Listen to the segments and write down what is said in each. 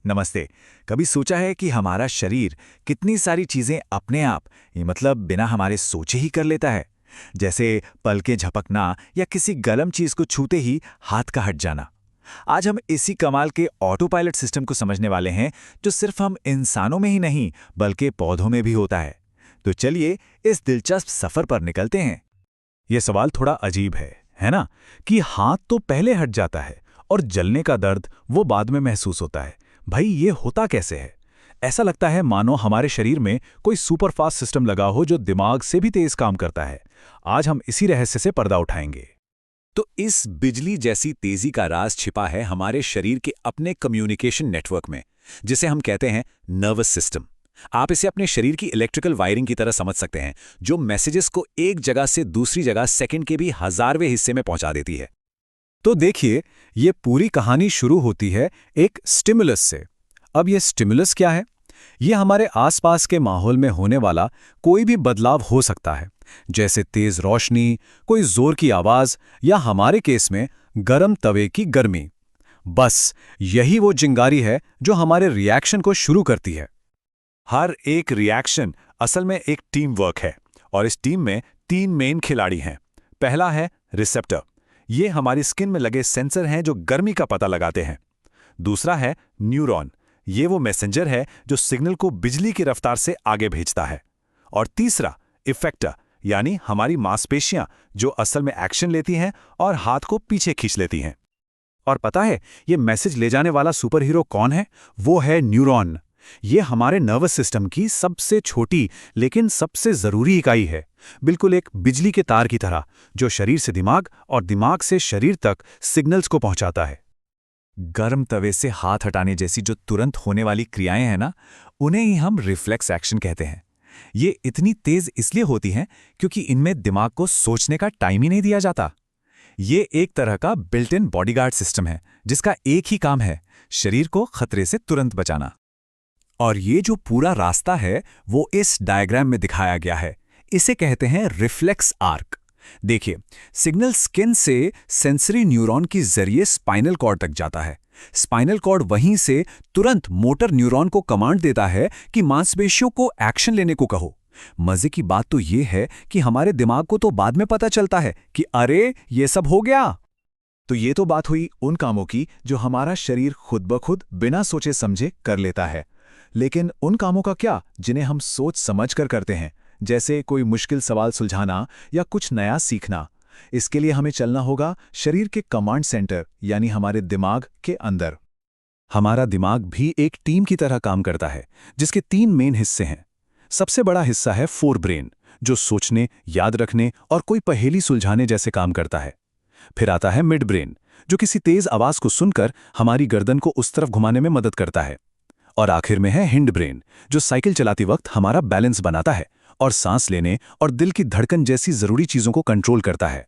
नमस्ते। कभी सोचा है कि हमारा शरीर कितनी सारी चीजें अपने आप, ये मतलब बिना हमारे सोचे ही कर लेता है? जैसे पलकें झपकना या किसी गर्म चीज को छूते ही हाथ का हट जाना। आज हम इसी कमाल के ऑटो पायलट सिस्टम को समझने वाले हैं, जो सिर्फ हम इंसानों में ही नहीं बल्कि पौधों में भी होता है। तो चलिए इस दिलचस्प सफर पर निकलते हैं। यह सवाल थोड़ा अजीब है ना? कि हाथ तो पहले हट जाता है और जलने का दर्द वो बाद में महसूस होता है। भाई ये होता कैसे है? ऐसा लगता है मानो हमारे शरीर में कोई सुपरफास्ट सिस्टम लगा हो जो दिमाग से भी तेज काम करता है। आज हम इसी रहस्य से पर्दा उठाएंगे। तो इस बिजली जैसी तेजी का राज छिपा है हमारे शरीर के अपने कम्युनिकेशन नेटवर्क में, जिसे हम कहते हैं नर्वस सिस्टम। आप इसे अपने शरीर की इलेक्ट्रिकल वायरिंग की तरह समझ सकते हैं, जो मैसेजेस को एक जगह से दूसरी जगह सेकंड के भी हजारवें हिस्से में पहुंचा देती है। तो देखिए, ये पूरी कहानी शुरू होती है एक स्टिमुलस से। अब ये स्टिमुलस क्या है? ये हमारे आसपास के माहौल में होने वाला कोई भी बदलाव हो सकता है, जैसे तेज रोशनी, कोई जोर की आवाज या हमारे केस में गरम तवे की गर्मी। बस यही वो चिंगारी है जो हमारे रिएक्शन को शुरू करती है। हर एक रिएक्शन असल में एक टीम वर्क है, और इस टीम में 3 मेन खिलाड़ी हैं। पहला है रिसेप्टर। ये हमारी स्किन में लगे सेंसर हैं जो गर्मी का पता लगाते हैं। दूसरा है न्यूरॉन। ये वो मैसेंजर है जो सिग्नल को बिजली की रफ्तार से आगे भेजता है। और तीसरा इफेक्टर, यानी हमारी मांसपेशियां, जो असल में एक्शन लेती हैं और हाथ को पीछे खींच लेती हैं। और पता है ये मैसेज ले जाने वाला सुपर हीरो कौन है? वो है न्यूरॉन। ये हमारे नर्वस सिस्टम की सबसे छोटी लेकिन सबसे जरूरी इकाई है, बिल्कुल एक बिजली के तार की तरह, जो शरीर से दिमाग और दिमाग से शरीर तक सिग्नल्स को पहुंचाता है। गर्म तवे से हाथ हटाने जैसी जो तुरंत होने वाली क्रियाएं हैं ना, उन्हें ही हम रिफ्लेक्स एक्शन कहते हैं। ये इतनी तेज इसलिए होती हैं क्योंकि इनमें दिमाग को सोचने का टाइम ही नहीं दिया जाता। ये एक तरह का बिल्ट इन बॉडीगार्ड सिस्टम है, जिसका एक ही काम है, शरीर को खतरे से तुरंत बचाना। और ये जो पूरा रास्ता है वो इस डायग्राम में दिखाया गया है। इसे कहते हैं रिफ्लेक्स आर्क। देखिए, सिग्नल स्किन से सेंसरी न्यूरॉन के जरिए स्पाइनल कॉर्ड तक जाता है। स्पाइनल कॉर्ड वहीं से तुरंत मोटर न्यूरॉन को कमांड देता है कि मांसपेशियों को एक्शन लेने को कहो। मजे की बात तो ये है कि हमारे दिमाग को तो बाद में पता चलता है कि अरे ये सब हो गया। तो ये तो बात हुई उन कामों की जो हमारा शरीर खुद ब खुद बिना सोचे समझे कर लेता है। लेकिन उन कामों का क्या जिन्हें हम सोच समझ कर करते हैं, जैसे कोई मुश्किल सवाल सुलझाना या कुछ नया सीखना? इसके लिए हमें चलना होगा शरीर के कमांड सेंटर, यानी हमारे दिमाग के अंदर। हमारा दिमाग भी एक टीम की तरह काम करता है, जिसके 3 मेन हिस्से हैं। सबसे बड़ा हिस्सा है फोर ब्रेन, जो सोचने, याद रखने और कोई पहेली सुलझाने जैसे काम करता है। फिर आता है मिड ब्रेन, जो किसी तेज आवाज को सुनकर हमारी गर्दन को उस तरफ घुमाने में मदद करता है। और आखिर में है हिंड ब्रेन, जो साइकिल चलाते वक्त हमारा बैलेंस बनाता है और सांस लेने और दिल की धड़कन जैसी जरूरी चीजों को कंट्रोल करता है।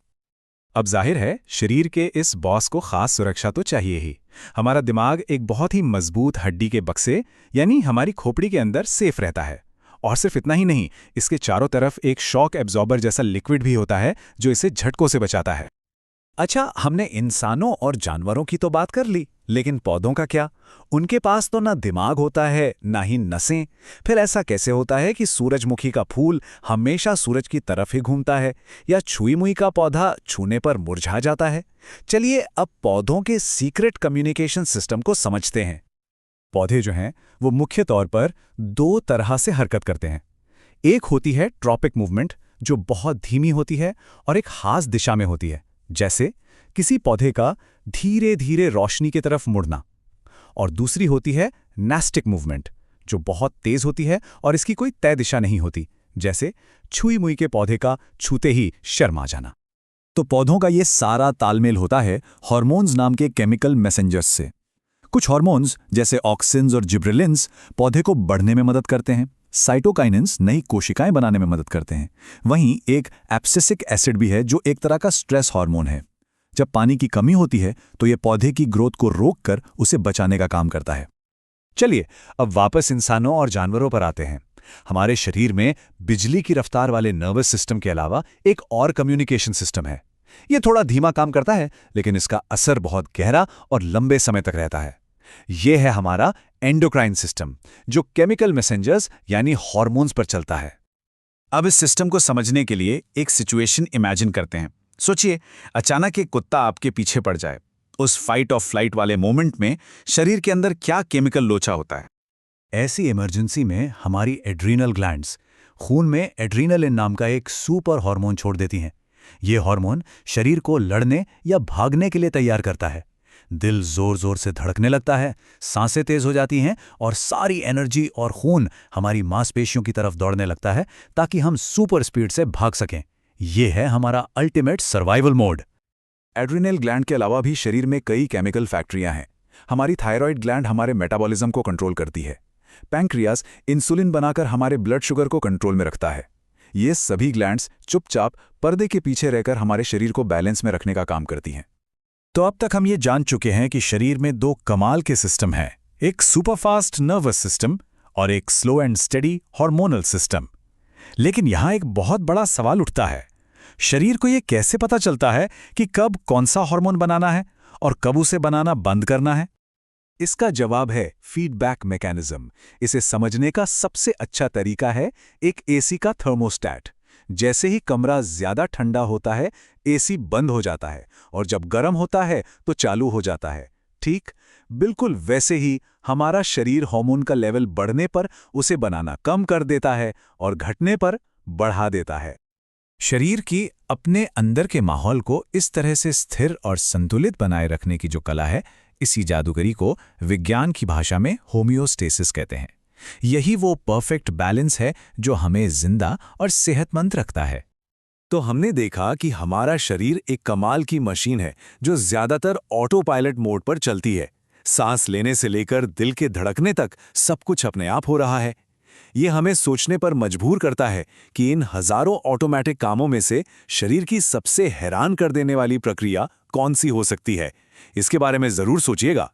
अब जाहिर है, शरीर के इस बॉस को खास सुरक्षा तो चाहिए ही। हमारा दिमाग एक बहुत ही मजबूत हड्डी के बक्से, यानी हमारी खोपड़ी के अंदर सेफ रहता है। और सिर्फ इतना ही नहीं, इसके चारों तरफ एक शॉक एब्जॉर्बर जैसा लिक्विड भी होता है, जो इसे झटकों से बचाता है। अच्छा, हमने इंसानों और जानवरों की तो बात कर ली, लेकिन पौधों का क्या? उनके पास तो ना दिमाग होता है, ना ही नसें। फिर ऐसा कैसे होता है कि सूरजमुखी का फूल हमेशा सूरज की तरफ ही घूमता है, या छुई मुई का पौधा छूने पर मुरझा जाता है? चलिए अब पौधों के सीक्रेट कम्युनिकेशन सिस्टम को समझते हैं। पौधे जो हैं वो मुख्य तौर पर 2 तरह से हरकत करते हैं। एक होती है ट्रॉपिक मूवमेंट, जो बहुत धीमी होती है और एक खास दिशा में होती है, जैसे किसी पौधे का धीरे धीरे रोशनी की तरफ मुड़ना। और दूसरी होती है नास्टिक मूवमेंट, जो बहुत तेज होती है और इसकी कोई तय दिशा नहीं होती, जैसे छुई मुई के पौधे का छूते ही शर्मा जाना। तो पौधों का ये सारा तालमेल होता है हार्मोन्स नाम के केमिकल मैसेंजर्स से। कुछ हार्मोन्स जैसे ऑक्सिन्स और जिब्रेलिन्स पौधे को बढ़ने में मदद करते हैं। साइटोकाइनेंस नई कोशिकाएं बनाने में मदद करते हैं। वहीं एक एब्सिसिक एसिड भी है, जो एक तरह का स्ट्रेस हार्मोन है। जब पानी की कमी होती है तो ये पौधे की ग्रोथ को रोककर उसे बचाने का काम करता है। चलिए अब वापस इंसानों और जानवरों पर आते हैं। हमारे शरीर में बिजली की रफ्तार वाले नर्वस सिस्टम के अलावा एक और कम्युनिकेशन सिस्टम है। ये थोड़ा धीमा काम करता है, लेकिन इसका असर बहुत गहरा और लंबे समय तक रहता है। ये है हमारा एंडोक्राइन सिस्टम, जो केमिकल मैसेंजर्स यानी हॉर्मोन्स पर चलता है। अब इस सिस्टम को समझने के लिए एक सिचुएशन इमेजिन करते हैं। सोचिए, अचानक एक कुत्ता आपके पीछे पड़ जाए। उस फाइट और फ्लाइट वाले मोमेंट में शरीर के अंदर क्या केमिकल लोचा होता है? ऐसी इमरजेंसी में हमारी एड्रीनल ग्लैंड्स खून में एड्रीनलिन नाम का एक सुपर हार्मोन छोड़ देती हैं। ये हार्मोन शरीर को लड़ने या भागने के लिए तैयार करता है। दिल जोर जोर से धड़कने लगता है, सांसें तेज हो जाती हैं और सारी एनर्जी और खून हमारी मांसपेशियों की तरफ दौड़ने लगता है ताकि हम सुपर स्पीड से भाग सकें। ये है हमारा ultimate survival mode. Adrenal gland के अलावा भी शरीर में कई केमिकल फैक्ट्रियां हैं। हमारी थायराइड ग्लैंड हमारे मेटाबॉलिज्म को कंट्रोल करती है। पैंक्रियाज इंसुलिन बनाकर हमारे ब्लड शुगर को कंट्रोल में रखता है। ये सभी ग्लैंड्स चुपचाप पर्दे के पीछे रहकर हमारे शरीर को बैलेंस में रखने का काम करती हैं। तो अब तक हम ये जान चुके हैं कि शरीर में दो कमाल के सिस्टम हैं, एक सुपरफास्ट नर्वस सिस्टम और एक slow and steady hormonal system. लेकिन यहाँ एक बहुत बड़ा सवाल उठता है, शरीर को ये कैसे पता चलता है कि कब कौन सा हार्मोन बनाना है और कब उसे बनाना बंद करना है? इसका जवाब है फीडबैक मैकेनिज्म। इसे समझने का सबसे अच्छा तरीका है एक एसी का थर्मोस्टैट। जैसे ही कमरा ज्यादा ठंडा होता है, एसी बंद हो जाता है और जब गर्म होता है तो चालू हो जाता है। ठीक बिल्कुल वैसे ही हमारा शरीर हार्मोन का लेवल बढ़ने पर उसे बनाना कम कर देता है और घटने पर बढ़ा देता है। शरीर की अपने अंदर के माहौल को इस तरह से स्थिर और संतुलित बनाए रखने की जो कला है, इसी जादूगरी को विज्ञान की भाषा में होमियोस्टेसिस कहते हैं। यही वो परफेक्ट बैलेंस है जो हमें जिंदा और सेहतमंद रखता है। तो हमने देखा कि हमारा शरीर एक कमाल की मशीन है जो ज्यादातर ऑटो पायलट मोड पर चलती है। सांस लेने से लेकर दिल के धड़कने तक सब कुछ अपने आप हो रहा है। ये हमें सोचने पर मजबूर करता है कि इन हजारों ऑटोमेटिक कामों में से शरीर की सबसे हैरान कर देने वाली प्रक्रिया कौन सी हो सकती है। इसके बारे में जरूर सोचिएगा।